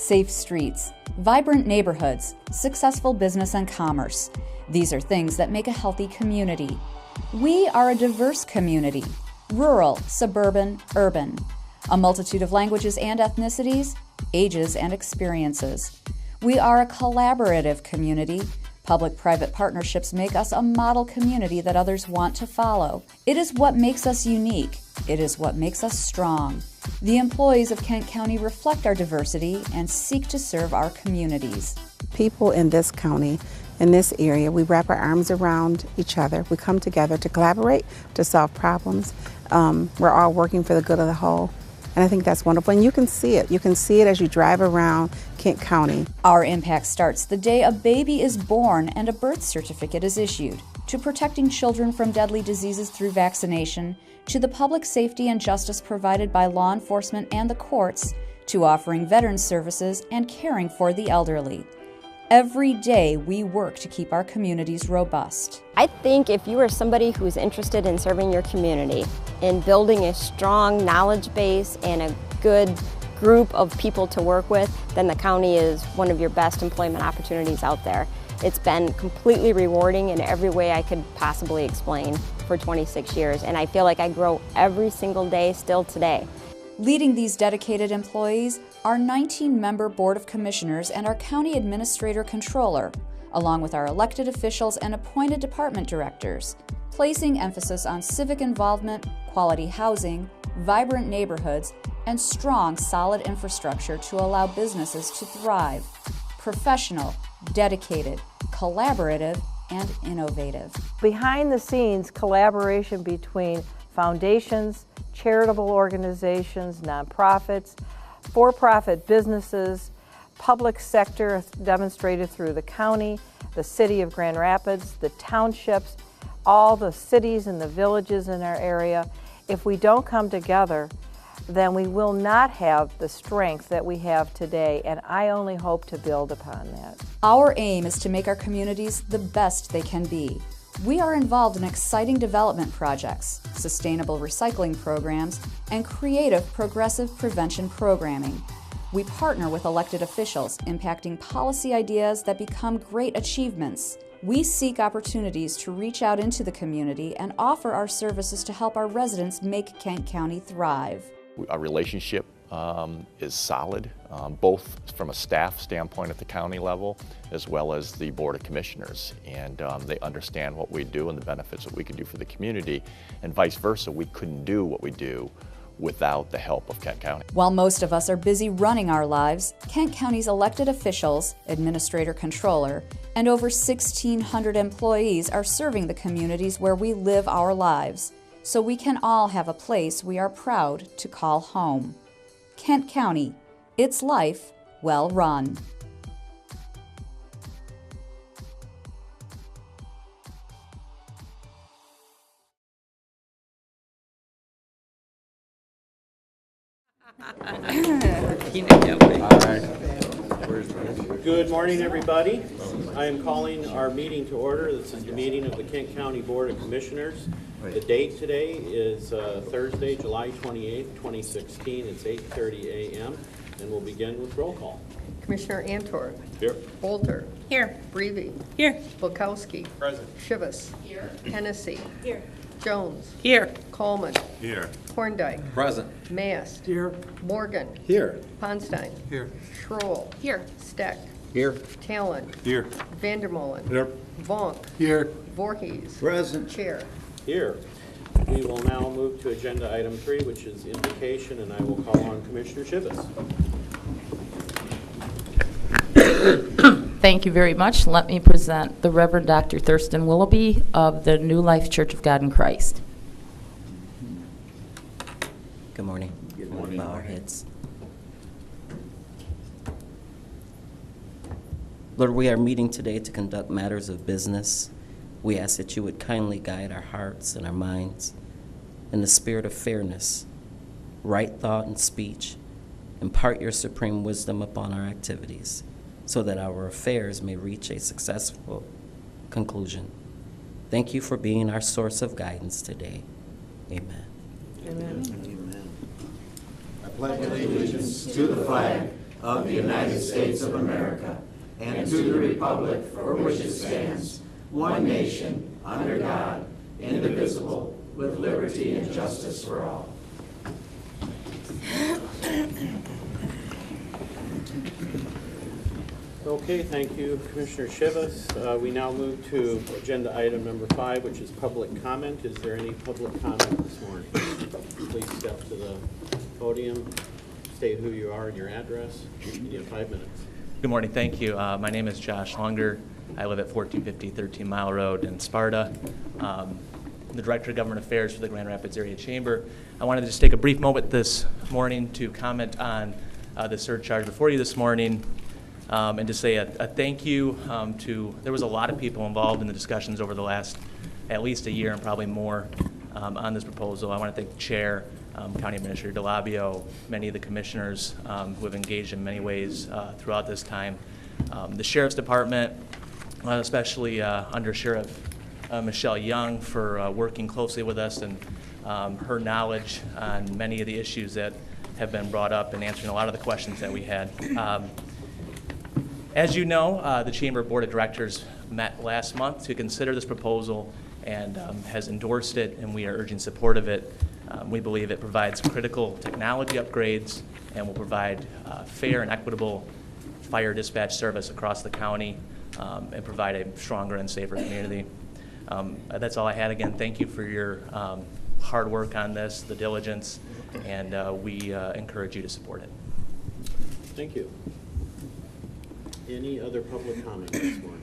safe streets, vibrant neighborhoods, successful business and commerce. These are things that make a healthy community. We are a diverse community, rural, suburban, urban, a multitude of languages and ethnicities, ages and experiences. We are a collaborative community. Public-private partnerships make us a model community that others want to follow. It is what makes us unique. It is what makes us strong. The employees of Kent County reflect our diversity and seek to serve our communities. People in this county, in this area, we wrap our arms around each other. We come together to collaborate, to solve problems. We're all working for the good of the whole. And I think that's wonderful. And you can see it. You can see it as you drive around Kent County. Our impact starts the day a baby is born and a birth certificate is issued, to protecting children from deadly diseases through vaccination, to the public safety and justice provided by law enforcement and the courts, to offering veterans services and caring for the elderly. Every day we work to keep our communities robust. I think if you are somebody who's interested in serving your community, in building a strong knowledge base and a good group of people to work with, then the county is one of your best employment opportunities out there. It's been completely rewarding in every way I could possibly explain for 26 years, and I feel like I grow every single day still today. Leading these dedicated employees are 19-member Board of Commissioners and our County Administrator Controller, along with our elected officials and appointed department directors, placing emphasis on civic involvement, quality housing, vibrant neighborhoods, and strong, solid infrastructure to allow businesses to thrive. Professional, dedicated, collaborative, and innovative. Behind the scenes, collaboration between foundations, charitable organizations, nonprofits, for-profit businesses, public sector demonstrated through the county, the city of Grand Rapids, the townships, all the cities and the villages in our area. If we don't come together, then we will not have the strength that we have today, and I only hope to build upon that. Our aim is to make our communities the best they can be. We are involved in exciting development projects, sustainable recycling programs, and creative progressive prevention programming. We partner with elected officials, impacting policy ideas that become great achievements. We seek opportunities to reach out into the community and offer our services to help our residents make Kent County thrive. Our relationship is solid, both from a staff standpoint at the county level as well as the Board of Commissioners, and they understand what we do and the benefits that we can do for the community, and vice versa. We couldn't do what we do without the help of Kent County. While most of us are busy running our lives, Kent County's elected officials, administrator controller, and over 1,600 employees are serving the communities where we live our lives, so we can all have a place we are proud to call home. Kent County, its life well run. Good morning, everybody. I am calling our meeting to order. This is the meeting of the Kent County Board of Commissioners. The date today is Thursday, July 28th, 2016. It's 8:30 a.m. and we'll begin with roll call. Commissioner Antor. Here. Bolter. Here. Breivy. Here. Bulkowski. Present. Shivas. Here. Hennessy. Here. Jones. Here. Coleman. Here. Horndike. Present. Mast. Here. Morgan. Here. Ponstein. Here. Schroll. Here. Steck. Here. Talon. Here. Vandermolen. Here. Vonk. Here. Voorhees. Present. Chair. Here. We will now move to agenda item 3, which is invocation, and I will call on Commissioner Shivas. Thank you very much. Let me present the Reverend Dr. Thurston Willoughby of the New Life Church of God in Christ. Good morning. Good morning. Bow our heads. Lord, we are meeting today to conduct matters of business. We ask that you would kindly guide our hearts and our minds in the spirit of fairness, right thought and speech. Impart your supreme wisdom upon our activities so that our affairs may reach a successful conclusion. Thank you for being our source of guidance today. Amen. Amen. Amen. I pledge allegiance to the flag of the United States of America and to the republic for which it stands, one nation, under God, indivisible, with liberty and justice for all. Okay, thank you, Commissioner Shivas. We now move to agenda item number 5, which is public comment. Is there any public comment this morning? Please step to the podium, state who you are and your address. You have 5 minutes. Good morning, thank you. My name is Josh Lunger. I live at 1450 13 Mile Road in Sparta. The Director of Government Affairs for the Grand Rapids Area Chamber. I wanted to just take a brief moment this morning to comment on the surcharge before you this morning. And to say a thank you there was a lot of people involved in the discussions over the last at least a year and probably more on this proposal. I want to thank the Chair, County Administrator DeLabio, many of the commissioners who have engaged in many ways throughout this time. The Sheriff's Department, especially Under Sheriff Michelle Young, for working closely with us and her knowledge on many of the issues that have been brought up and answering a lot of the questions that we had. As you know, the Chamber Board of Directors met last month to consider this proposal and has endorsed it, and we are urging support of it. We believe it provides critical technology upgrades and will provide fair and equitable fire dispatch service across the county and provide a stronger and safer community. That's all I had. Again, thank you for your hard work on this, the diligence, and we encourage you to support it. Thank you. Any other public comment this morning?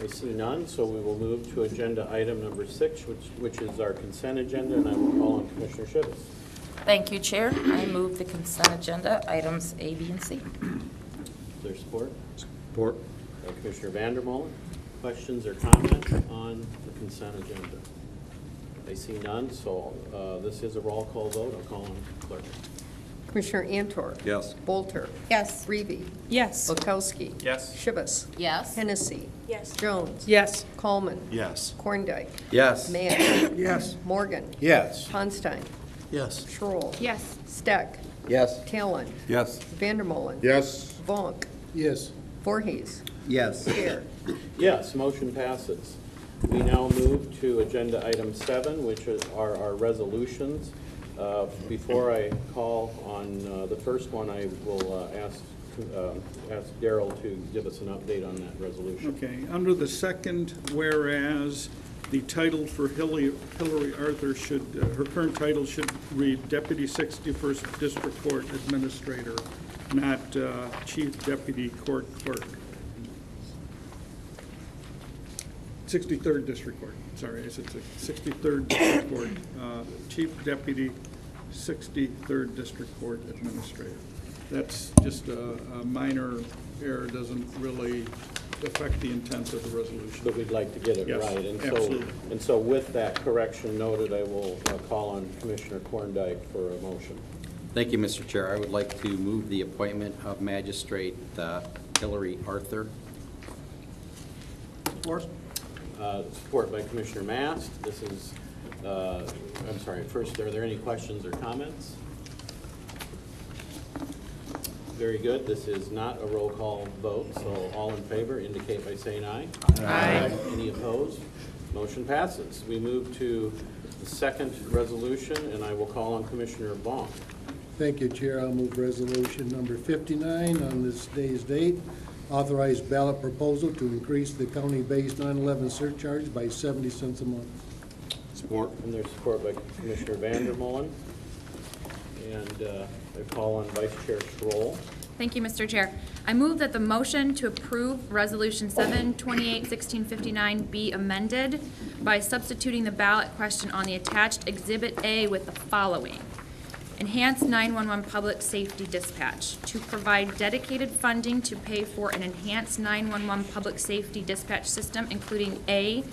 I see none, so we will move to agenda item number 6, which is our consent agenda, and I will call on Commissioner Shivas. Thank you, Chair. I move the consent agenda, items A, B, and C. Is there support? Support. Commissioner Vandermolen. Questions or comments on the consent agenda? I see none, so this is a roll call vote. I'll call on clerk. Commissioner Antor. Yes. Bolter. Yes. Reevy. Yes. Bukowski. Yes. Shivas. Yes. Hennessy. Yes. Jones. Yes. Coleman. Yes. Korndike. Yes. Mann. Yes. Morgan. Yes. Honstein. Yes. Schroll. Yes. Steck. Yes. Talon. Yes. Vandermolen. Yes. Vonk. Yes. Voorhees. Yes. Chair. Yes, motion passes. We now move to agenda item 7, which are our resolutions. Before I call on the first one, I will ask Gerald to give us an update on that resolution. Okay, under the second whereas, the title for Hillary Arthur should, her current title should read Deputy 61st District Court Administrator, not Chief Deputy Court Clerk. 63rd District Court, sorry, it's 63rd District Court, Chief Deputy 63rd District Court Administrator. That's just a minor error, doesn't really affect the intent of the resolution. But we'd like to get it Yes, right. absolutely. And so with that correction noted, I will call on Commissioner Korndike for a motion. Thank you, Mr. Chair. I would like to move the appointment of Magistrate Hillary Arthur. Support. Support by Commissioner Mast. This is, I'm sorry, first, are there any questions or comments? Very good. This is not a roll call vote, so all in favor indicate by saying aye. Aye. Any opposed? Motion passes. We move to the second resolution, and I will call on Commissioner Vonk. Thank you, Chair. I'll move resolution number 59 on this day's date. Authorize ballot proposal to increase the county-based 9/11 surcharge by 70 cents a month. Support. And there's support by Commissioner Vandermolen. And I call on Vice Chair Schroll. Thank you, Mr. Chair. I move that the motion to approve Resolution 7/28/1659 be amended by substituting the ballot question on the attached Exhibit A with the following. Enhance 911 public safety dispatch. To provide dedicated funding to pay for an enhanced 911 public safety dispatch system, including A,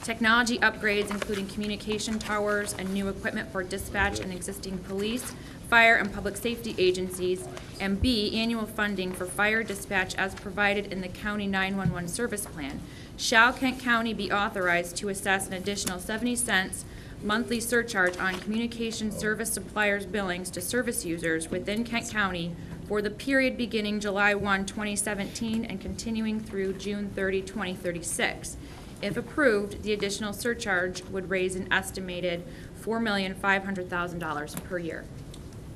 technology upgrades, including communication towers and new equipment for dispatch and existing police, fire, and public safety agencies, and B, annual funding for fire dispatch as provided in the county 911 service plan. Shall Kent County be authorized to assess an additional 70 cents monthly surcharge on communication service suppliers' billings to service users within Kent County for the period beginning July 1, 2017 and continuing through June 30, 2036. If approved, the additional surcharge would raise an estimated $4,500,000 per year.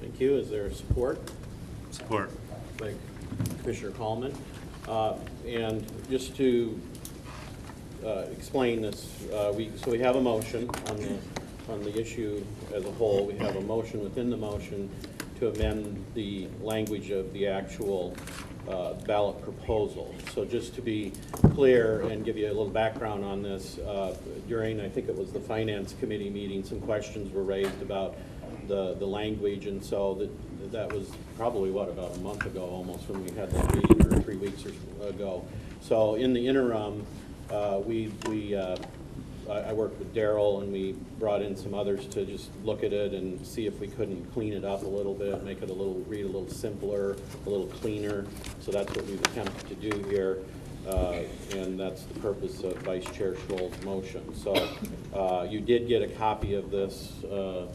Thank you. Is there support? Support. By Commissioner Coleman. And just to explain this, we have a motion on the issue as a whole. We have a motion within the motion to amend the language of the actual ballot proposal. So just to be clear and give you a little background on this, during, I think it was the Finance Committee meeting, some questions were raised about the language, and so that was probably, what, about a month ago almost when we had that meeting, or 3 weeks ago. So in the interim, I worked with Gerald, and we brought in some others to just look at it and see if we couldn't clean it up a little bit, make it read a little simpler, a little cleaner. So that's what we've attempted to do here, and that's the purpose of Vice Chair Schroll's motion. So you did get a copy of this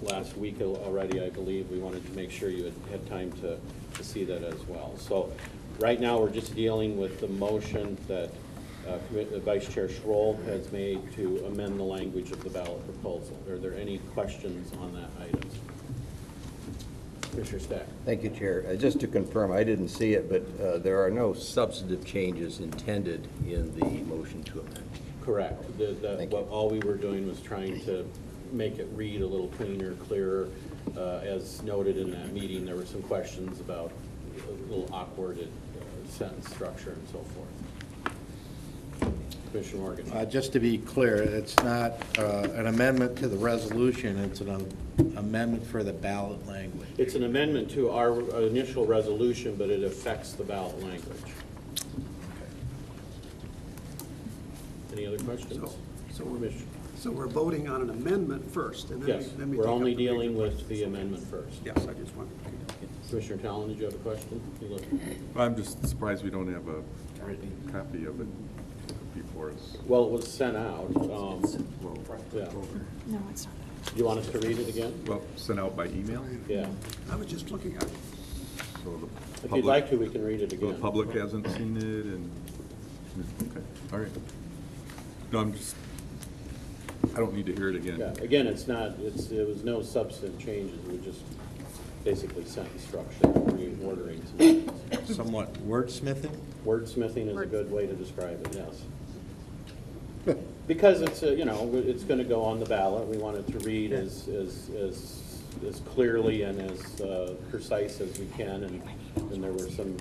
last week already, I believe. We wanted to make sure you had time to see that as well. So right now we're just dealing with the motion that Vice Chair Schroll has made to amend the language of the ballot proposal. Are there any questions on that item? Commissioner Stack. Thank you, Chair. Just to confirm, I didn't see it, but there are no substantive changes intended in the motion to amend. Correct. All we were doing was trying to make it read a little cleaner, clearer. As noted in that meeting, there were some questions about a little awkward sentence structure and so forth. Commissioner Morgan. Just to be clear, it's not an amendment to the resolution, it's an amendment for the ballot language. It's an amendment to our initial resolution, but it affects the ballot language. Any other questions? So we're voting on an amendment first, and then yes, then we we're take only up the dealing with the amendment first. Yes, I just wanted to. Commissioner Talon, did you have a question? I'm just surprised we don't have a copy of it before us. Well, it was sent out. Yeah. No, it's not. Do you want us to read it again? Well, sent out by email? Yeah. I was just looking at it. So the If public, you'd like to, we can read it again. The public hasn't seen it, and okay, all right. No, I don't need to hear it again. Yeah. Again, there was no substantive changes. We just basically sentence structure, reordering. Somewhat wordsmithing? Wordsmithing is a good way to describe it, yes. Because it's it's going to go on the ballot. We want it to read as clearly and as precise as we can, and there were some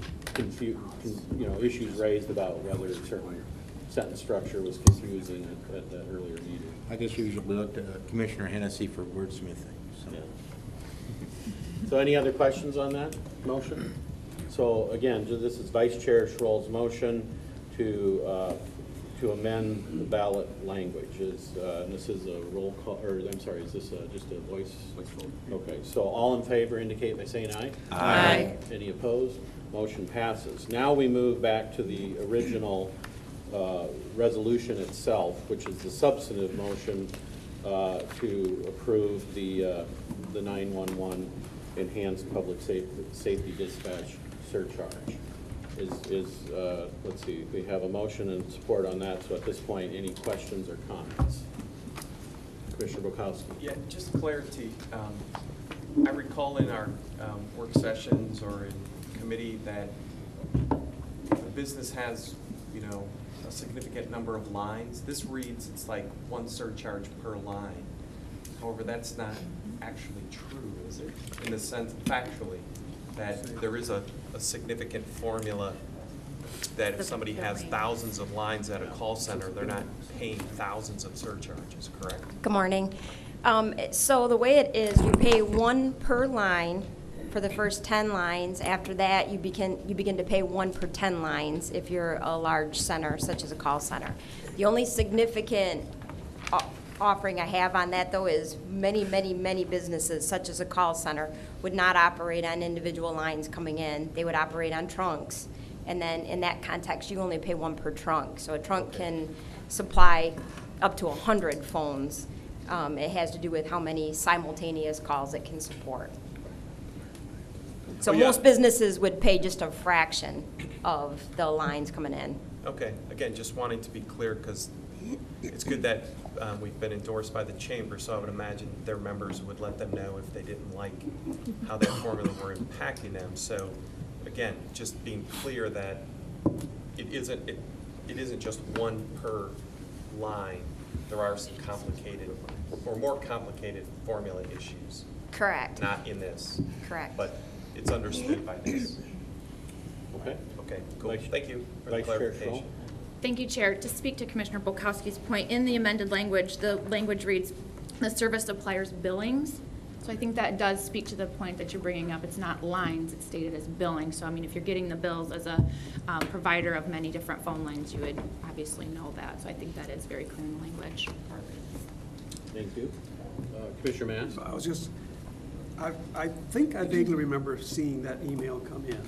issues raised about whether certain sentence structure was confusing at that earlier meeting. I just usually look to Commissioner Hennessy for wordsmithing. So. Yeah. So any other questions on that motion? So again, this is Vice Chair Schroll's motion to amend the ballot language. And this is a roll call, or I'm sorry, is this just a voice vote? Okay, so all in favor indicate by saying aye. Aye. Any opposed? Motion passes. Now we move back to the original resolution itself, which is the substantive motion to approve the 911 enhanced public safety dispatch surcharge. Let's see, we have a motion and support on that, so at this point, any questions or comments? Commissioner Bukowski. Yeah, just clarity. I recall in our work sessions or in committee that a business has, a significant number of lines. This reads it's like one surcharge per line. However, that's not actually true, is it? In the sense, factually, that there is a significant formula that if somebody has thousands of lines at a call center, they're not paying thousands of surcharges, correct? Good morning. So the way it is, you pay one per line for the first 10 lines. After that, you begin to pay one per 10 lines if you're a large center, such as a call center. The only significant offering I have on that, though, is many businesses, such as a call center, would not operate on individual lines coming in. They would operate on trunks. And then in that context, you only pay one per trunk. So a trunk can supply up to 100 phones. It has to do with how many simultaneous calls it can support. So most businesses would pay just a fraction of the lines coming in. Okay, again, just wanting to be clear, because it's good that we've been endorsed by the chamber, so I would imagine their members would let them know if they didn't like how that formula were impacting them. So again, just being clear that it isn't just one per line. There are some complicated or more complicated formula issues. Correct. Not in this. Correct. But it's understood by this. Okay. Okay, cool. Thank you for the Vice Chair clarification. Schroll. Thank you, Chair. To speak to Commissioner Bolkowski's point, in the amended language, the language reads, the service supplier's billings. So I think that does speak to the point that you're bringing up. It's not lines, it's stated as billing. So I mean, if you're getting the bills as a provider of many different phone lines, you would obviously know that. So I think that is very clear in the language. Thank you. Commissioner Mass? I was just, I think I vaguely remember seeing that email come in.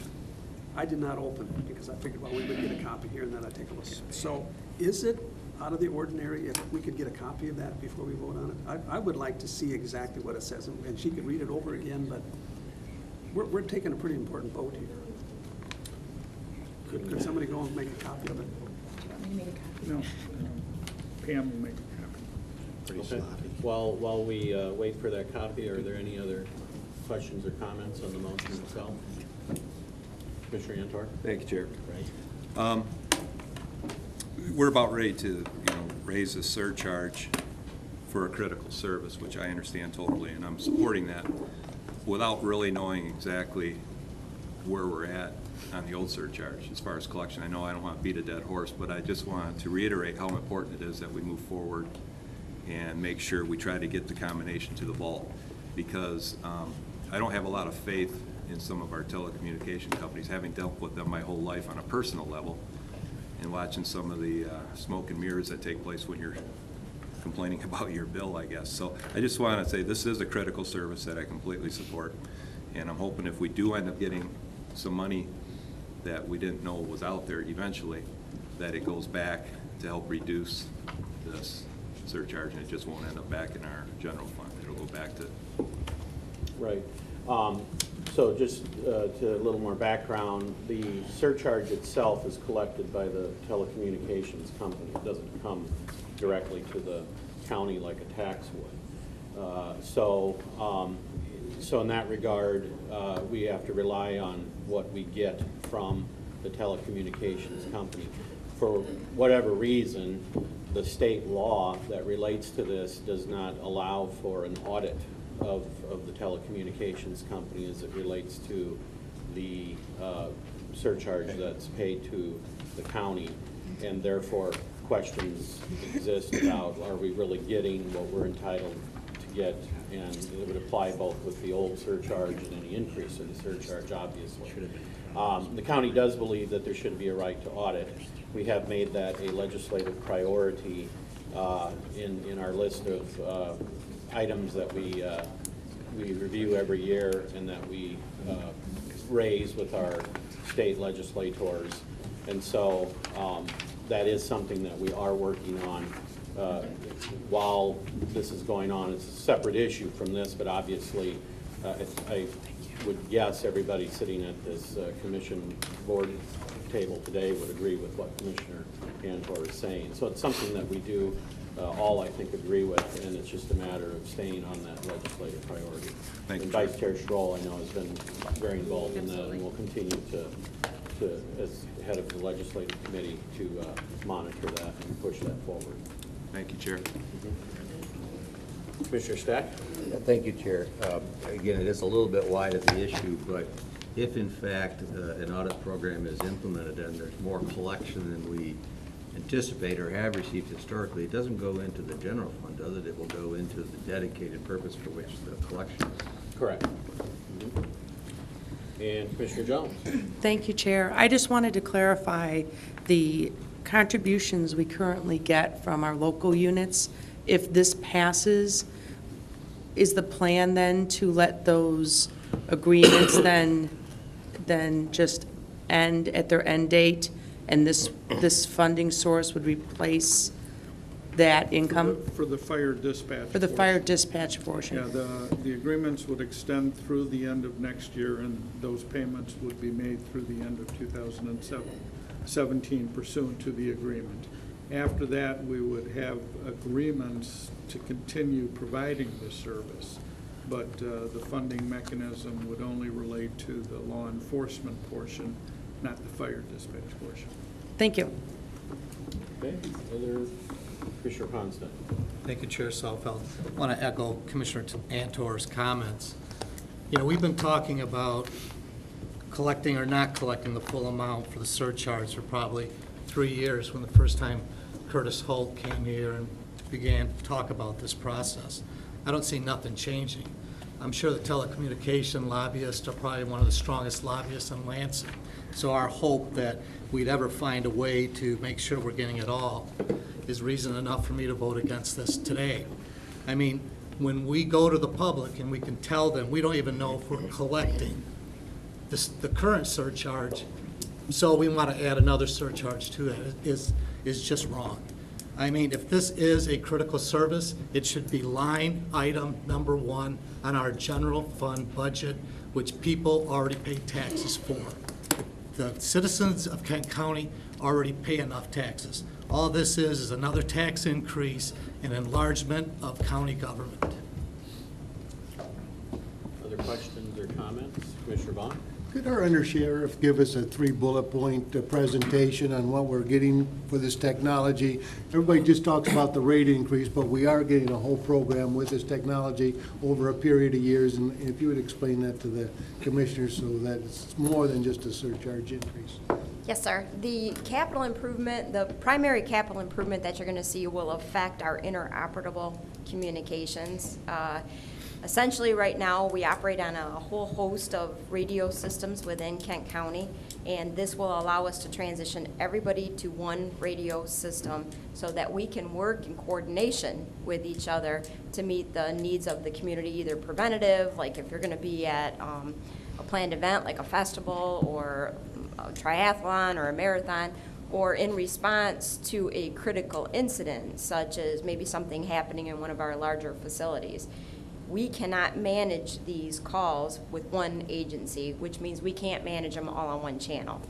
I did not open it because I figured, well, we would get a copy here and then I'd take a look at it. So is it out of the ordinary if we could get a copy of that before we vote on it? I would like to see exactly what it says, and she could read it over again, but we're taking a pretty important vote here. Could somebody go and make a copy of it? No, Pam will make a copy. Okay. While we wait for that copy, are there any other questions or comments on the motion itself? Commissioner Antor? Thank you, Chair. Right. We're about ready to, raise the surcharge for a critical service, which I understand totally, and I'm supporting that without really knowing exactly where we're at on the old surcharge as far as collection. I know I don't want to beat a dead horse, but I just wanted to reiterate how important it is that we move forward and make sure we try to get the combination to the vault, because I don't have a lot of faith in some of our telecommunication companies, having dealt with them my whole life on a personal level and watching some of the smoke and mirrors that take place when you're complaining about your bill, I guess. So I just want to say this is a critical service that I completely support, and I'm hoping if we do end up getting some money that we didn't know was out there eventually, that it goes back to help reduce this surcharge, and it just won't end up back in our general fund. It'll go back to... Right. So just to a little more background, the surcharge itself is collected by the telecommunications company. It doesn't come directly to the county like a tax would. So in that regard, we have to rely on what we get from the telecommunications company. For whatever reason, the state law that relates to this does not allow for an audit of the telecommunications company as it relates to the surcharge that's paid to the county, and therefore questions exist about, are we really getting what we're entitled to get? And it would apply both with the old surcharge and any increase in the surcharge, obviously. The county does believe that there should be a right to audit. We have made that a legislative priority in our list of items that we review every year and that we raise with our state legislators. And so that is something that we are working on while this is going on. It's a separate issue from this, but obviously I would guess everybody sitting at this commission board table today would agree with what Commissioner Antor is saying. So it's something that we do all, I think, agree with, and it's just a matter of staying on that legislative priority. Thank you, and Vice Chair Schroll, I know, has been very involved in that and will continue to as head of the legislative committee, to monitor that and push that forward. Thank you, Chair. Commissioner Stack? Yeah, thank you, Chair. Again, it is a little bit wide of the issue, but if in fact an audit program is implemented and there's more collection than we anticipate or have received historically, it doesn't go into the general fund, does it? It will go into the dedicated purpose for which the collection is. Correct. And Commissioner Jones? Thank you, Chair. I just wanted to clarify the contributions we currently get from our local units. If this passes, is the plan then to let those agreements then just end at their end date, and this funding source would replace that income? For the fire dispatch. For the portion. fire dispatch portion? Yeah, the agreements would extend through the end of next year, and those payments would be made through the end of 2017 pursuant to the agreement. After that, we would have agreements to continue providing the service, but the funding mechanism would only relate to the law enforcement portion, not the fire dispatch portion. Thank you. Okay, other, Commissioner Ponstead. Thank you, Chair Salfeld. I want to echo Commissioner Antor's comments. You know, we've been talking about collecting or not collecting the full amount for the surcharge for probably 3 years, when the first time Curtis Holt came here and began to talk about this process. I don't see nothing changing. I'm sure the telecommunication lobbyists are probably one of the strongest lobbyists in Lansing. So our hope that we'd ever find a way to make sure we're getting it all is reason enough for me to vote against this today. I mean, when we go to the public and we can tell them we don't even know if we're collecting the current surcharge, so we want to add another surcharge to that, is just wrong. I mean, if this is a critical service, it should be line item number 1 on our general fund budget, which people already pay taxes for. The citizens of Kent County already pay enough taxes. All this is another tax increase and enlargement of county government. Other questions or comments? Commissioner Vaughn? Could our undersheriff give us a 3-bullet point presentation on what we're getting for this technology? Everybody just talks about the rate increase, but we are getting a whole program with this technology over a period of years. And if you would explain that to the commissioners so that it's more than just a surcharge increase. Yes, sir. The capital improvement, the primary capital improvement that you're going to see will affect our interoperable communications. Essentially, right now, we operate on a whole host of radio systems within Kent County, and this will allow us to transition everybody to one radio system so that we can work in coordination with each other to meet the needs of the community, either preventative, like if you're going to be at a planned event like a festival or a triathlon or a marathon, or in response to a critical incident, such as maybe something happening in one of our larger facilities. We cannot manage these calls with one agency, which means we can't manage them all on one channel.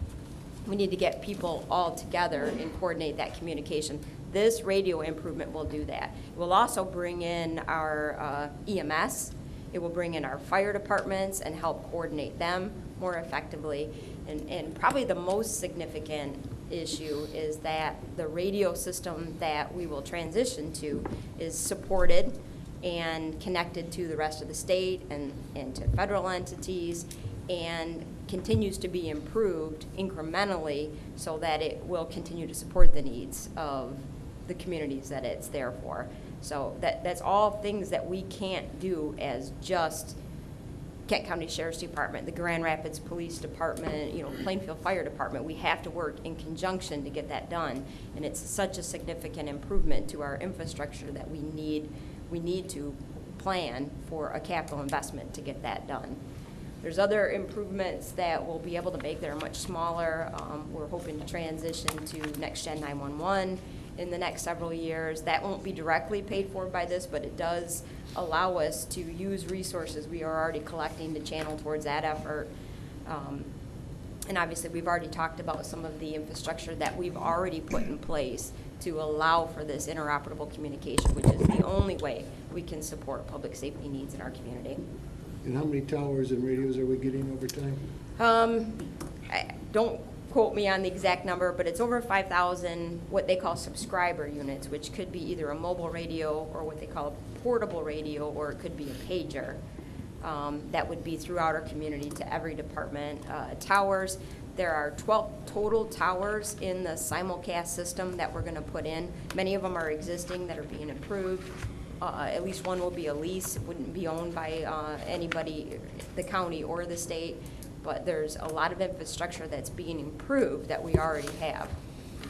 We need to get people all together and coordinate that communication. This radio improvement will do that. It will also bring in our EMS. It will bring in our fire departments and help coordinate them more effectively. And probably the most significant issue is that the radio system that we will transition to is supported and connected to the rest of the state and to federal entities, and continues to be improved incrementally so that it will continue to support the needs of the communities that it's there for. So that's all things that we can't do as just Kent County Sheriff's Department, the Grand Rapids Police Department, Plainfield Fire Department. We have to work in conjunction to get that done, and it's such a significant improvement to our infrastructure that we need to plan for a capital investment to get that done. There's other improvements that we'll be able to make that are much smaller. We're hoping to transition to Next Gen 911 in the next several years. That won't be directly paid for by this, but it does allow us to use resources we are already collecting to channel towards that effort. And obviously, we've already talked about some of the infrastructure that we've already put in place to allow for this interoperable communication, which is the only way we can support public safety needs in our community. And how many towers and radios are we getting over time? Don't quote me on the exact number, but it's over 5,000 what they call subscriber units, which could be either a mobile radio or what they call a portable radio, or it could be a pager. That would be throughout our community to every department. Towers, there are 12 total towers in the simulcast system that we're going to put in. Many of them are existing that are being improved. At least one will be a lease. It wouldn't be owned by anybody, the county or the state, but there's a lot of infrastructure that's being improved that we already have.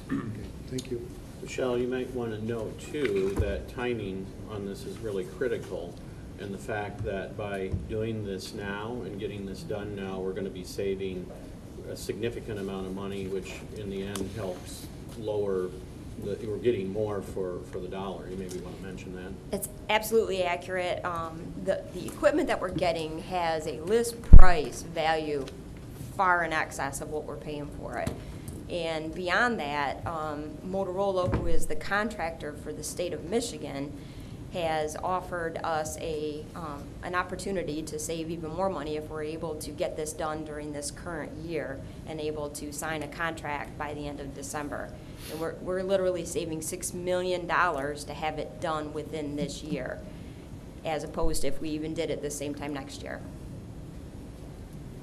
Okay, thank you. Michelle, you might want to note too that timing on this is really critical, and the fact that by doing this now and getting this done now, we're going to be saving a significant amount of money, which in the end helps lower that we're getting more for the dollar. You maybe want to mention that. It's absolutely accurate. The equipment that we're getting has a list price value far in excess of what we're paying for it. And beyond that, Motorola, who is the contractor for the state of Michigan, has offered us an opportunity to save even more money if we're able to get this done during this current year and able to sign a contract by the end of December. And we're literally saving $6 million to have it done within this year, as opposed to if we even did it the same time next year.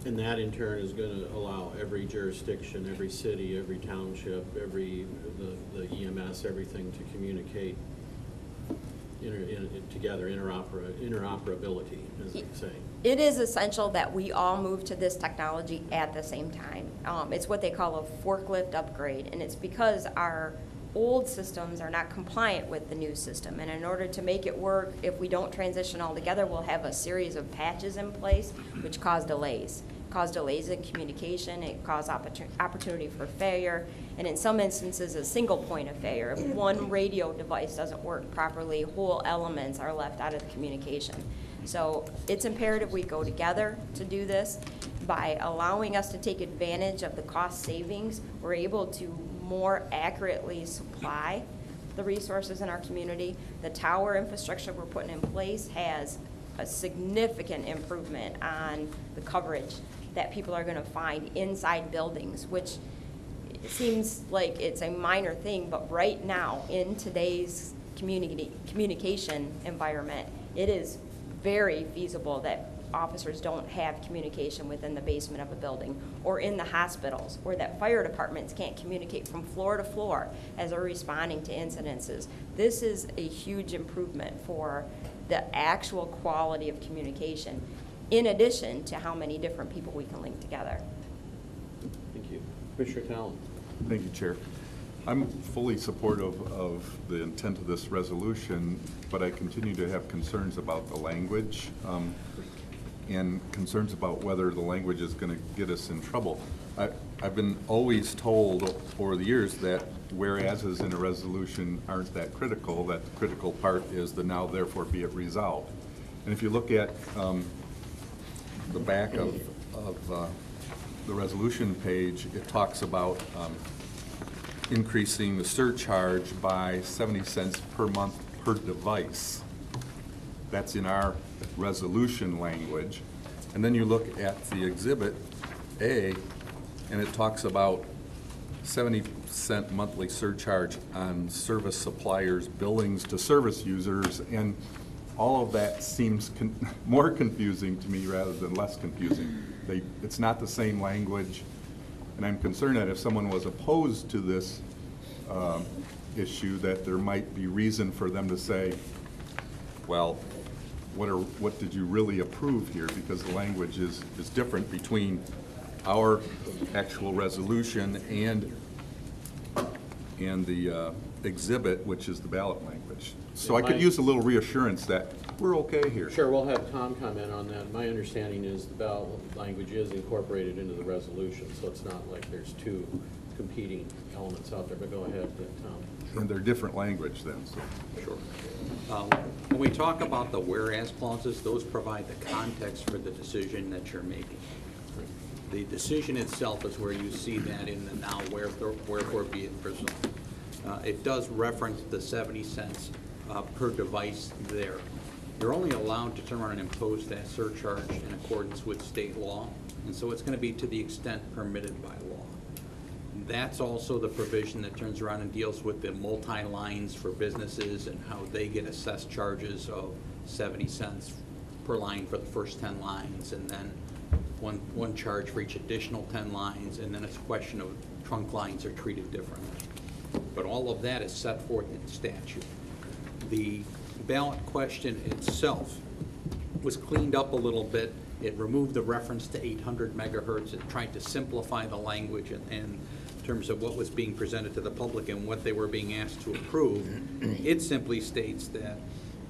And that in turn is going to allow every jurisdiction, every city, every township, the EMS, everything to communicate together, interoperability, as they say. It is essential that we all move to this technology at the same time. It's what they call a forklift upgrade, and it's because our old systems are not compliant with the new system. And in order to make it work, if we don't transition altogether, we'll have a series of patches in place, which cause delays. Cause delays in communication, it cause opportunity for failure, and in some instances a single point of failure. If one radio device doesn't work properly, whole elements are left out of the communication. So it's imperative we go together to do this. By allowing us to take advantage of the cost savings, we're able to more accurately supply the resources in our community. The tower infrastructure we're putting in place has a significant improvement on the coverage that people are going to find inside buildings, which it seems like it's a minor thing, but right now in today's communication environment, it is very feasible that officers don't have communication within the basement of a building, or in the hospitals, or that fire departments can't communicate from floor to floor as they're responding to incidences. This is a huge improvement for the actual quality of communication, in addition to how many different people we can link together. Thank you. Commissioner Talon. Thank you, Chair. I'm fully supportive of the intent of this resolution, but I continue to have concerns about the language and concerns about whether the language is going to get us in trouble. I've been always told over the years that whereases in a resolution aren't that critical, that the critical part is the now therefore be it resolved. And if you look at the back of the resolution page, it talks about increasing the surcharge by 70 cents per month per device. That's in our resolution language. And then you look at the Exhibit A, and it talks about 70-cent monthly surcharge on service suppliers' billings to service users, and all of that seems more confusing to me rather than less confusing. It's not the same language, and I'm concerned that if someone was opposed to this issue, that there might be reason for them to say, well, what did you really approve here? Because the language is different between our actual resolution and the exhibit, which is the ballot language. So I could use a little reassurance that we're okay here. Sure, we'll have Tom comment on that. My understanding is the ballot language is incorporated into the resolution, so it's not like there's two competing elements out there, but go ahead, Tom. And they're different language then, so. Sure. When we talk about the whereas clauses, those provide the context for the decision that you're making. The decision itself is where you see that in the now wherefore be it resolved. It does reference the 70 cents per device there. You're only allowed to turn around and impose that surcharge in accordance with state law, and so it's going to be to the extent permitted by law. That's also the provision that turns around and deals with the multi-lines for businesses and how they get assessed charges of 70 cents per line for the first 10 lines, and then one charge for each additional 10 lines, and then it's a question of trunk lines are treated differently. But all of that is set forth in statute. The ballot question itself was cleaned up a little bit. It removed the reference to 800 megahertz. It tried to simplify the language in terms of what was being presented to the public and what they were being asked to approve. It simply states that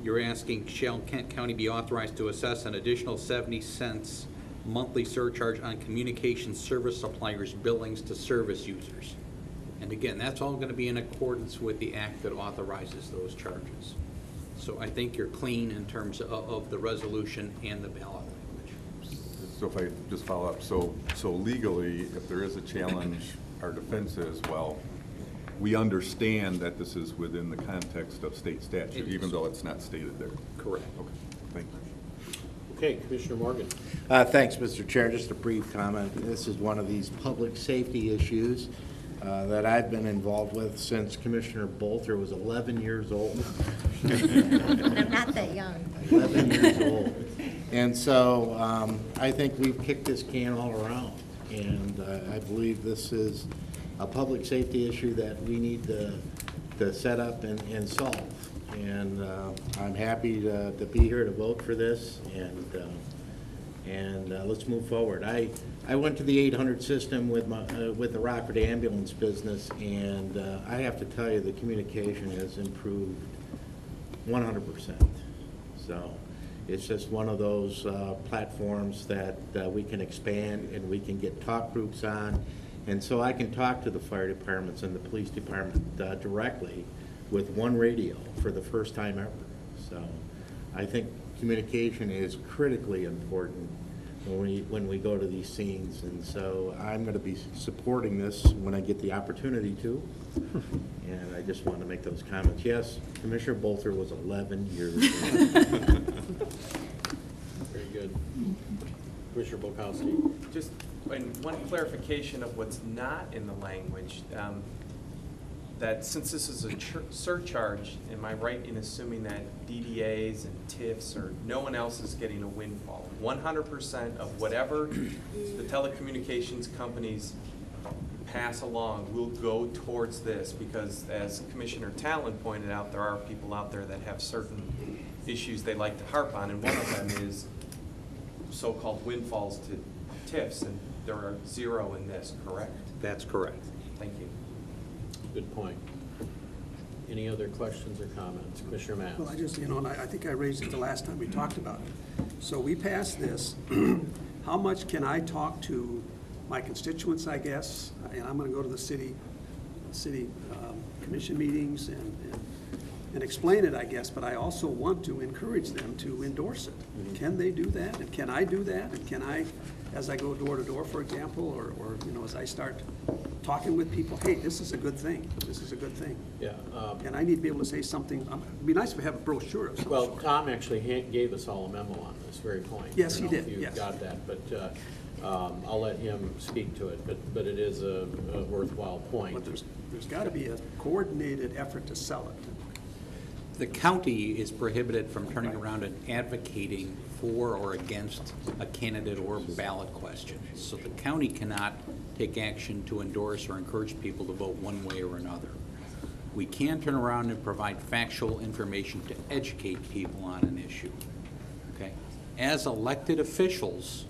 you're asking, shall Kent County be authorized to assess an additional 70 cents monthly surcharge on communication service suppliers' billings to service users? And again, that's all going to be in accordance with the act that authorizes those charges. So I think you're clean in terms of the resolution and the ballot language. So if I just follow up, so legally, if there is a challenge, our defense is, well, we understand that this is within the context of state statute, even though it's not stated there. Correct. Okay, thank you. Okay, Commissioner Morgan. Thanks, Mr. Chair. Just a brief comment. This is one of these public safety issues that I've been involved with since Commissioner Bolter was 11 years old. I'm not that young. 11 years old. And so I think we've kicked this can all around. And I believe this is a public safety issue that we need to set up and solve. And I'm happy to be here to vote for this, and let's move forward. I went to the 800 system with the Rockford ambulance business, and I have to tell you the communication has improved 100%. So it's just one of those platforms that we can expand and we can get talk groups on. And so I can talk to the fire departments and the police department directly with one radio for the first time ever. So I think communication is critically important when we go to these scenes. And so I'm going to be supporting this when I get the opportunity to. And I just want to make those comments. Yes, Commissioner Bolter was 11 years old. Very good. Commissioner Bolkowski. Just one clarification of what's not in the language. That since this is a surcharge, am I right in assuming that DDAs and TIFs or no one else is getting a windfall? 100% of whatever the telecommunications companies pass along will go towards this, because as Commissioner Talon pointed out, there are people out there that have certain issues they like to harp on, and one of them is so-called windfalls to TIFs, and there are zero in this, correct? That's correct. Thank you. Good point. Any other questions or comments? Commissioner Matz. Well, I just, and I think I raised it the last time we talked about it. So we passed this. How much can I talk to my constituents, I guess? And I'm going to go to the city commission meetings and explain it, I guess, but I also want to encourage them to endorse it. Mm-hmm. Can they do that? And can I do that? And can I, as I go door to door, for example, or as I start talking with people, hey, this is a good thing. This is a good thing. Yeah. And I need to be able to say something. It'd be nice if we have a brochure of some Well, sort. Tom actually gave us all a memo on this very point. Yes, I don't he know did, if you yes. got that, but I'll let him speak to it. But it is a worthwhile point. But there's got to be a coordinated effort to sell it. The county is prohibited from turning around and advocating for or against a candidate or ballot question. So the county cannot take action to endorse or encourage people to vote one way or another. We can turn around and provide factual information to educate people on an issue. Okay? As elected officials,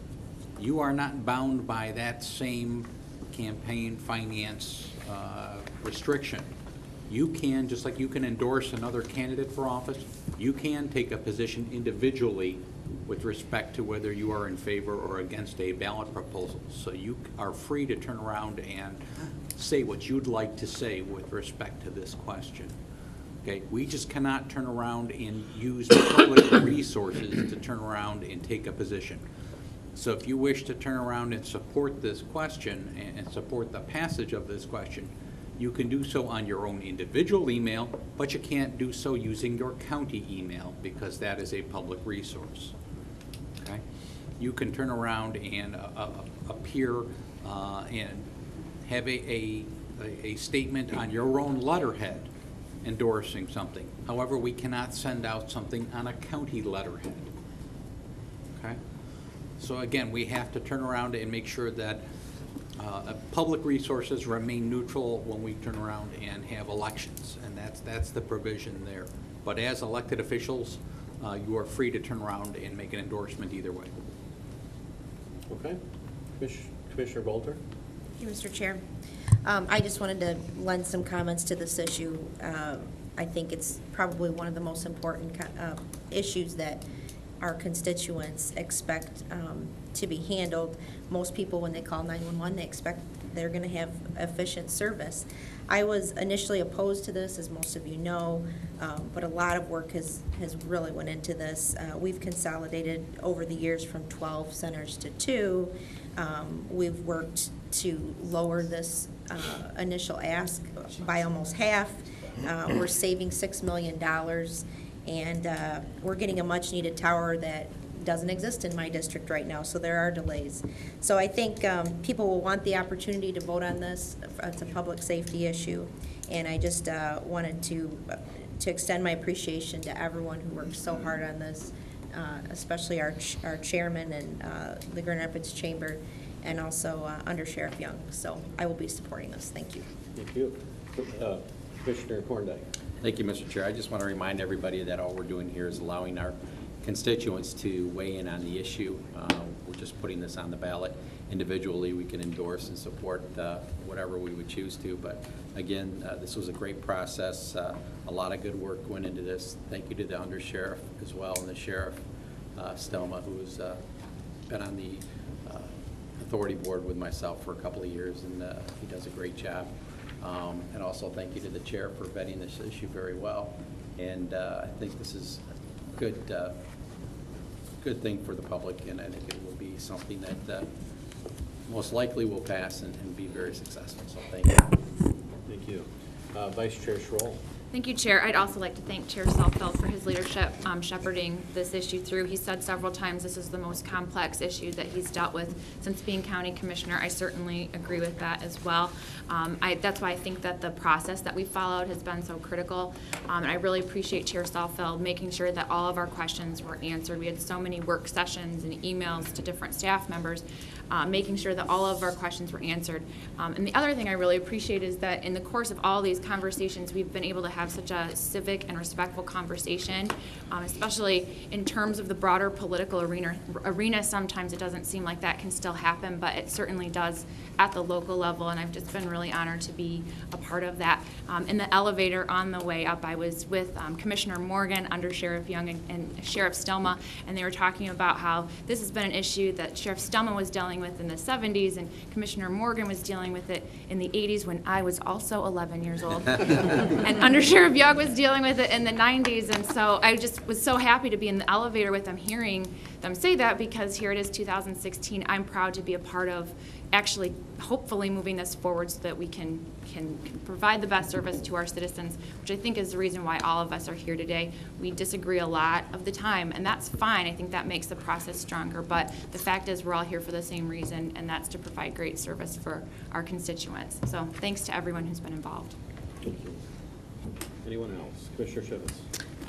you are not bound by that same campaign finance restriction. You can, just like you can endorse another candidate for office, you can take a position individually with respect to whether you are in favor or against a ballot proposal. So you are free to turn around and say what you'd like to say with respect to this question. Okay, we just cannot turn around and use public resources to turn around and take a position. So if you wish to turn around and support this question and support the passage of this question, you can do so on your own individual email, but you can't do so using your county email because that is a public resource. Okay? You can turn around and appear and have a statement on your own letterhead endorsing something. However, we cannot send out something on a county letterhead. Okay? So again, we have to turn around and make sure that public resources remain neutral when we turn around and have elections, and that's the provision there. But as elected officials, you are free to turn around and make an endorsement either way. Okay. Commissioner Bolter? Thank you, Mr. Chair. I just wanted to lend some comments to this issue. I think it's probably one of the most important issues that our constituents expect to be handled. Most people, when they call 911, they expect they're going to have efficient service. I was initially opposed to this, as most of you know, but a lot of work has really went into this. We've consolidated over the years from 12 centers to 2. We've worked to lower this initial ask by almost half. We're saving $6 million, and we're getting a much-needed tower that doesn't exist in my district right now, so there are delays. So I think people will want the opportunity to vote on this. It's a public safety issue, and I just wanted to extend my appreciation to everyone who worked so hard on this, especially our chairman and the Grand Rapids Chamber, and also Under Sheriff Young. So I will be supporting this. Thank you. Thank you. Commissioner Corndike. Thank you, Mr. Chair. I just want to remind everybody that all we're doing here is allowing our constituents to weigh in on the issue. We're just putting this on the ballot. Individually, we can endorse and support whatever we would choose to, but again, this was a great process. A lot of good work went into this. Thank you to the undersheriff as well, and the sheriff, Stelma, who's been on the authority board with myself for a couple of years, and he does a great job. And also thank you to the chair for vetting this issue very well. And I think this is a good thing for the public, and I think it will be something that most likely will pass and be very successful. So thank you. Thank you. Vice Chair Schroll. Thank you, Chair. I'd also like to thank Chair Salfeld for his leadership shepherding this issue through. He said several times this is the most complex issue that he's dealt with since being county commissioner. I certainly agree with that as well. That's why I think that the process that we followed has been so critical. And I really appreciate Chair Salfeld making sure that all of our questions were answered. We had so many work sessions and emails to different staff members, making sure that all of our questions were answered. And the other thing I really appreciate is that in the course of all these conversations, we've been able to have such a civic and respectful conversation, especially in terms of the broader political arena. Sometimes it doesn't seem like that can still happen, but it certainly does at the local level, and I've just been really honored to be a part of that. In the elevator on the way up, I was with Commissioner Morgan, Under Sheriff Young, and Sheriff Stelma, and they were talking about how this has been an issue that Sheriff Stelma was dealing with in the 70s, and Commissioner Morgan was dealing with it in the 80s when I was also 11 years old. And Under Sheriff Young was dealing with it in the 90s, and so I just was so happy to be in the elevator with them, hearing them say that, because here it is 2016. I'm proud to be a part of actually hopefully moving this forward so that we can provide the best service to our citizens, which I think is the reason why all of us are here today. We disagree a lot of the time, and that's fine. I think that makes the process stronger, but the fact is we're all here for the same reason, and that's to provide great service for our constituents. So thanks to everyone who's been involved. Thank you. Anyone else? Commissioner Shivers.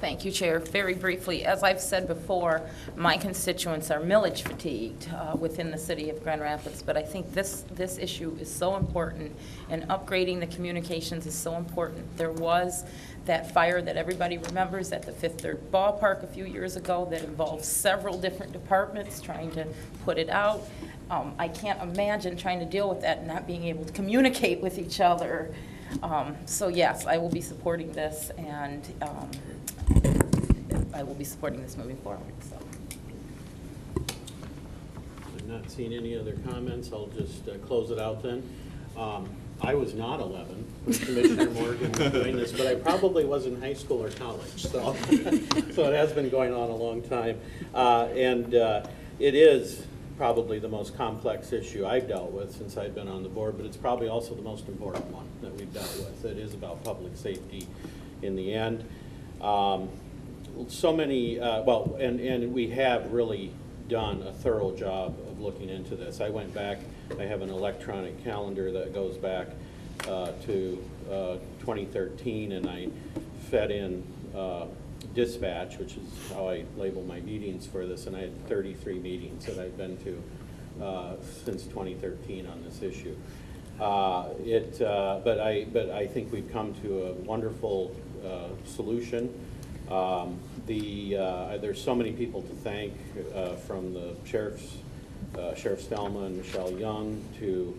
Thank you, Chair. Very briefly, as I've said before, my constituents are millage fatigued within the city of Grand Rapids, but I think this issue is so important, and upgrading the communications is so important. There was that fire that everybody remembers at the Fifth Third Ballpark a few years ago that involved several different departments trying to put it out. I can't imagine trying to deal with that and not being able to communicate with each other. So yes, I will be supporting this, and I will be supporting this moving forward. So. I'm not seeing any other comments. I'll just close it out then. I was not 11 when Commissioner Morgan was doing this, but I probably was in high school or college, so so it has been going on a long time. And it is probably the most complex issue I've dealt with since I've been on the board, but it's probably also the most important one that we've dealt with. It is about public safety in the end. So many, well, and we have really done a thorough job of looking into this. I went back, I have an electronic calendar that goes back to 2013, and I fed in dispatch, which is how I label my meetings for this, and I had 33 meetings that I've been to since 2013 on this issue. But I think we've come to a wonderful solution. There's so many people to thank, from the Sheriff Stelma and Michelle Young to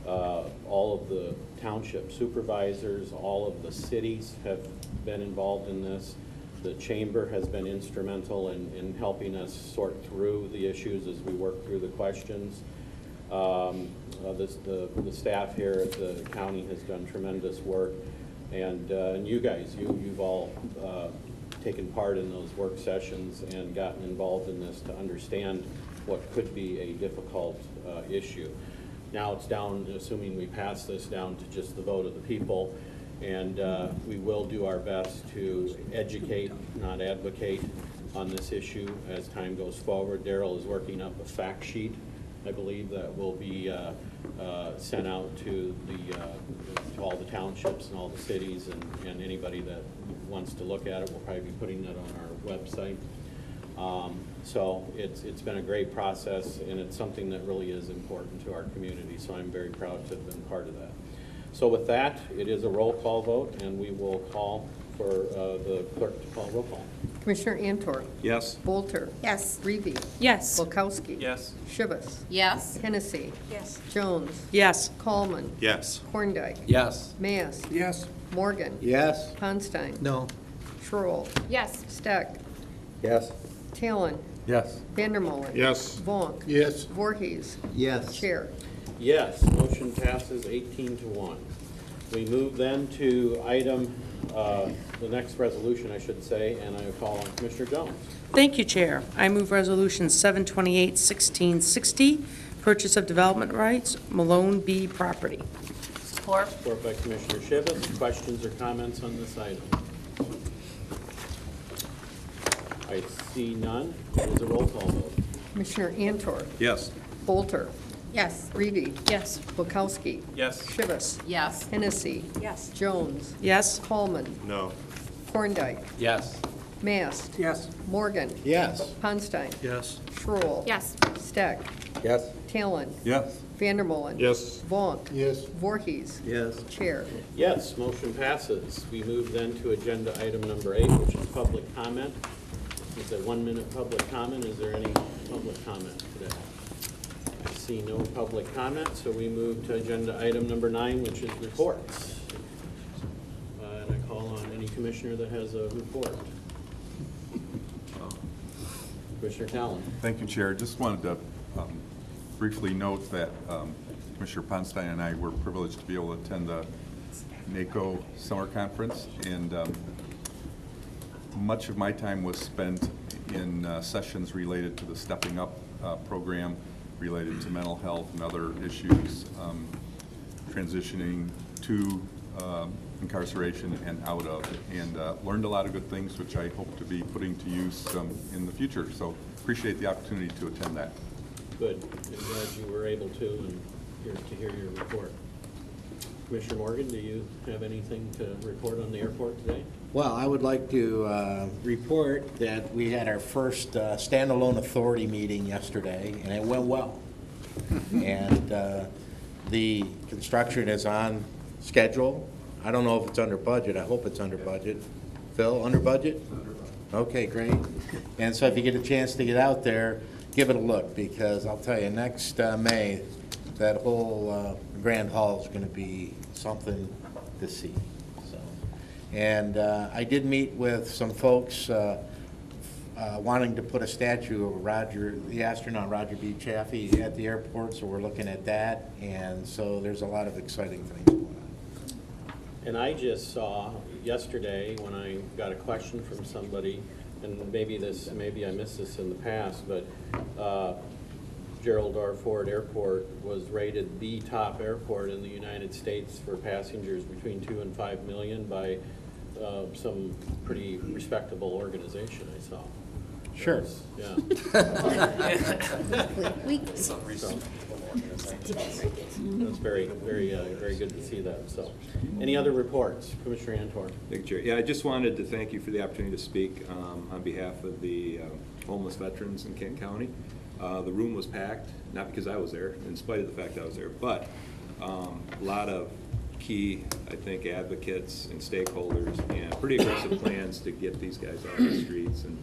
all of the township supervisors. All of the cities have been involved in this. The chamber has been instrumental in helping us sort through the issues as we work through the questions. The staff here at the county has done tremendous work, and you guys, you've all taken part in those work sessions and gotten involved in this to understand what could be a difficult issue. Now it's down, assuming we pass this, down to just the vote of the people, and we will do our best to educate, not advocate, on this issue as time goes forward. Daryl is working up a fact sheet, I believe, that will be sent out to all the townships and all the cities, and anybody that wants to look at it. We'll probably be putting that on our website. So it's been a great process, and it's something that really is important to our community, so I'm very proud to have been part of that. So with that, it is a roll call vote, and we will call for the clerk to call roll call. Commissioner Antor. Yes. Bolter. Yes. Reevy. Yes. Volkowski. Yes. Shivas. Yes. Hennessy. Yes. Jones. Yes. Coleman. Yes. Korndike. Yes. Mass. Yes. Morgan. Yes. Ponstein. No. Schroll. Yes. Steck. Yes. Talon. Yes. Vandermolen. Yes. Vonk. Yes. Voorhees. Yes. Chair. Yes, motion passes 18-1. We move then to item, the next resolution, I should say, and I call on Commissioner Jones. Thank you, Chair. I move Resolution 728-1660, purchase of development rights, Malone B property. Support. Support by Commissioner Shivas. Questions or comments on this item? I see none. It is a roll call vote. Commissioner Antor. Yes. Bolter. Yes. Reevy. Yes. Volkowski. Yes. Shivas. Yes. Hennessy. Yes. Jones. Yes. Coleman. No. Korndike. Yes. Mast. Yes. Morgan. Yes. Ponstein. Yes. Schroll. Yes. Steck. Yes. Talon. Yes. Vandermolen. Yes. Vonk. Yes. Voorhees. Yes. Chair. Yes, motion passes. We move then to agenda item number 8, which is public comment. It's a 1-minute public comment. Is there any public comment today? I see no public comment, so we move to agenda item number 9, which is reports. And I call on any commissioner that has a report. Commissioner Talon. Thank you, Chair. Just wanted to briefly note that Commissioner Ponstein and I were privileged to be able to attend the NACO Summer Conference, and much of my time was spent in sessions related to the Stepping Up program, related to mental health and other issues, transitioning to incarceration and out of, and learned a lot of good things, which I hope to be putting to use in the future. So appreciate the opportunity to attend that. Good. I'm glad you were able to, and here to hear your report. Commissioner Morgan, do you have anything to report on the airport today? Well, I would like to report that we had our first standalone authority meeting yesterday, and it went well. And the construction is on schedule. I don't know if it's under budget. I hope it's under budget. Phil, under budget? Okay, great. And so if you get a chance to get out there, give it a look, because I'll tell you, next May, that whole Grand Hall is going to be something to see. So, and I did meet with some folks wanting to put a statue of the astronaut Roger B. Chaffee at the airport, so we're looking at that, and so there's a lot of exciting things going on. And I just saw yesterday when I got a question from somebody, and maybe I missed this in the past, but Gerald Ford Airport was rated the top airport in the United States for passengers between 2 and 5 million by some pretty respectable organization I saw. Sure. Yeah. That's very, very, very good to see that. So, any other reports, Commissioner Antor? Thank you, Chair. Yeah, I just wanted to thank you for the opportunity to speak on behalf of the homeless veterans in Kent County. The room was packed, not because I was there, in spite of the fact I was there, but a lot of key, I think, advocates and stakeholders, and pretty aggressive plans to get these guys out of the streets, and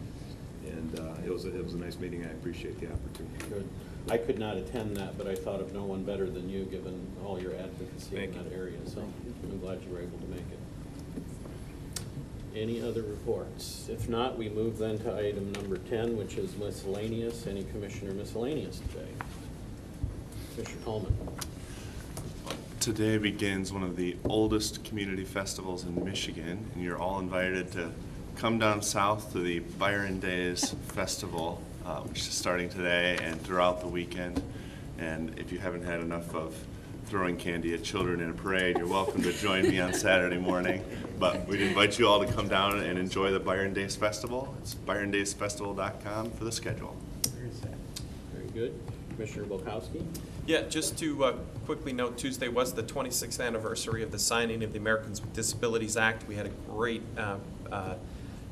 it was a nice meeting. I appreciate the opportunity. Good. I could not attend that, but I thought of no one better than you, given all your advocacy in that area, so I'm glad you were able to make it. Any other reports? If not, we move then to item number 10, which is miscellaneous. Any commissioner miscellaneous today? Commissioner Coleman. Today begins one of the oldest community festivals in Michigan, and you're all invited to come down south to the Byron Days Festival, which is starting today and throughout the weekend. And if you haven't had enough of throwing candy at children in a parade, you're welcome to join me on Saturday morning. But we'd invite you all to come down and enjoy the Byron Days Festival. It's byrondaysfestival.com for the schedule. Very good. Commissioner Wilkowski. Yeah, just to quickly note, Tuesday was the 26th anniversary of the signing of the Americans with Disabilities Act. We had a great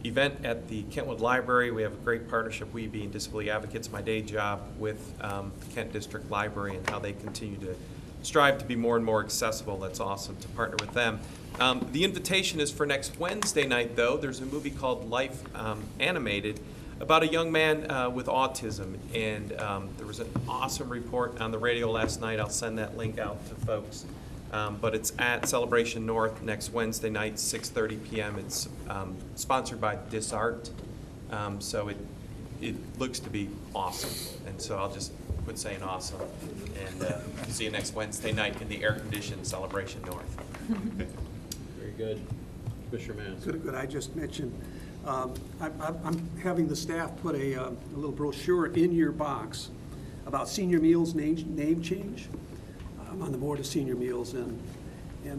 event at the Kentwood Library. We have a great partnership, we being disability advocates, my day job, with the Kent District Library and how they continue to strive to be more and more accessible. That's awesome to partner with them. The invitation is for next Wednesday night, though. There's a movie called Life Animated about a young man with autism, and there was an awesome report on the radio last night. I'll send that link out to folks. But it's at Celebration North next Wednesday night, 6:30 p.m. It's sponsored by DisArt, so it looks to be awesome. And so I'll just quit saying awesome, and see you next Wednesday night in the air-conditioned Celebration North. Very good. Commissioner Mans. Good. I just mentioned, I'm having the staff put a little brochure in your box about senior meals name change. I'm on the board of Senior Meals, and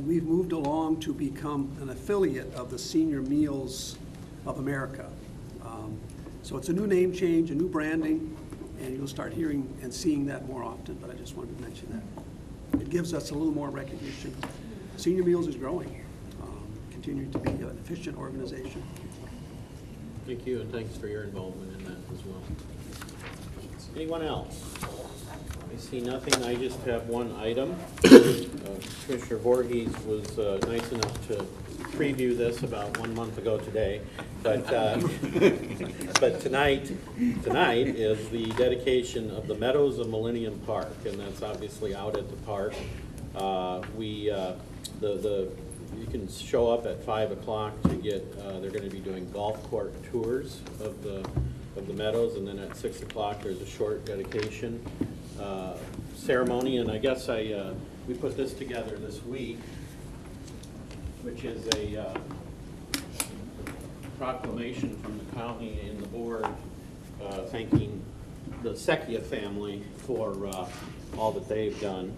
we've moved along to become an affiliate of the Senior Meals of America. So it's a new name change, a new branding, and you'll start hearing and seeing that more often, but I just wanted to mention that. It gives us a little more recognition. Senior Meals is growing, continuing to be an efficient organization. Thank you, and thanks for your involvement in that as well. Anyone else? I see nothing. I just have one item. Commissioner Voorhees was nice enough to preview this about 1 month ago today, but but tonight is the dedication of the Meadows of Millennium Park, and that's obviously out at the park. You can show up at 5 o'clock to get. They're going to be doing golf court tours of the Meadows, and then at 6 o'clock there's a short dedication ceremony. And I guess we put this together this week, which is a proclamation from the county and the board thanking the Secchia family for all that they've done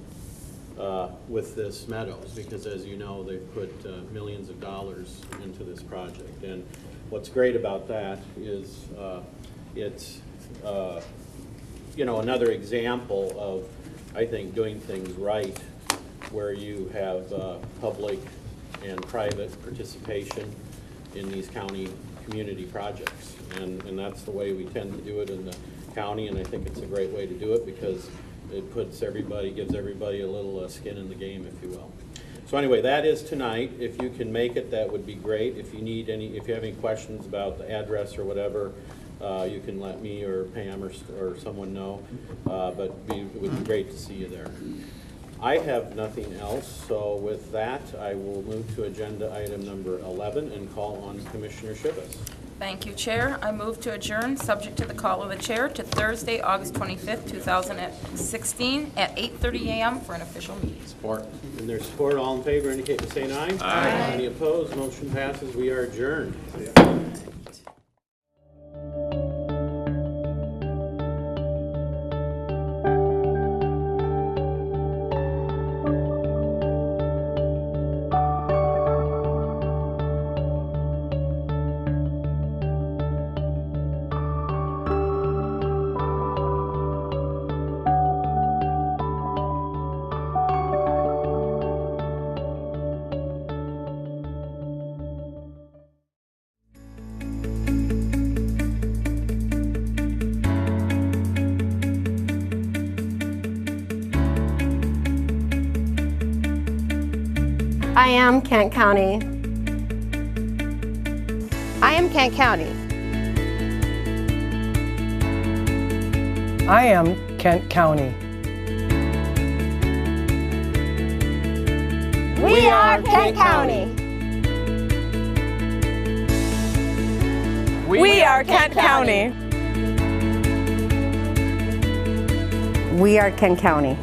with this Meadows, because as you know, they've put millions of dollars into this project. And what's great about that is it's another example of, I think, doing things right, where you have public and private participation in these county community projects. And that's the way we tend to do it in the county, and I think it's a great way to do it because it gives everybody a little skin in the game, if you will. So anyway, that is tonight. If you can make it, that would be great. If you have any questions about the address or whatever, you can let me or Pam or someone know, but it would be great to see you there. I have nothing else, so with that, I will move to agenda item number 11 and call on Commissioner Shivas. Thank you, Chair. I move to adjourn, subject to the call of the Chair, to Thursday, August 25th, 2016, at 8:30 a.m. for an official meeting. Support. And there's support. All in favor indicate by saying aye. Aye. Any opposed? Motion passes. We are adjourned. I am Kent County. I am Kent County. I am Kent County. We are Kent County. We are Kent County. We are Kent County.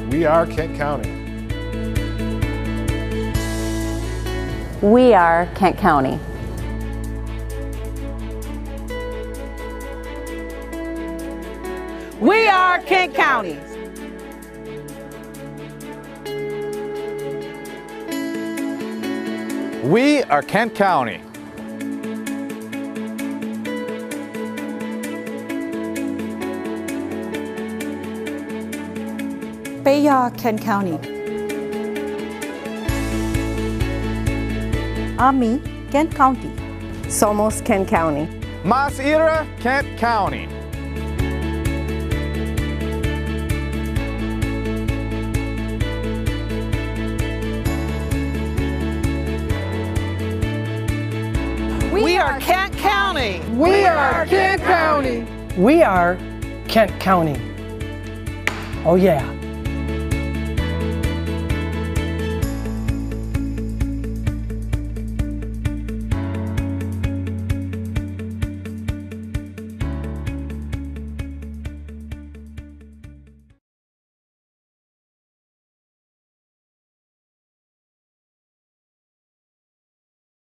We are Kent County. We are Kent County. We are Kent County. We are Kent County. We are Kent County. Ami, Kent County. Somos Kent County. Mas Ira, Kent County. We are Kent County. We are Kent County. We are Kent County. Oh yeah.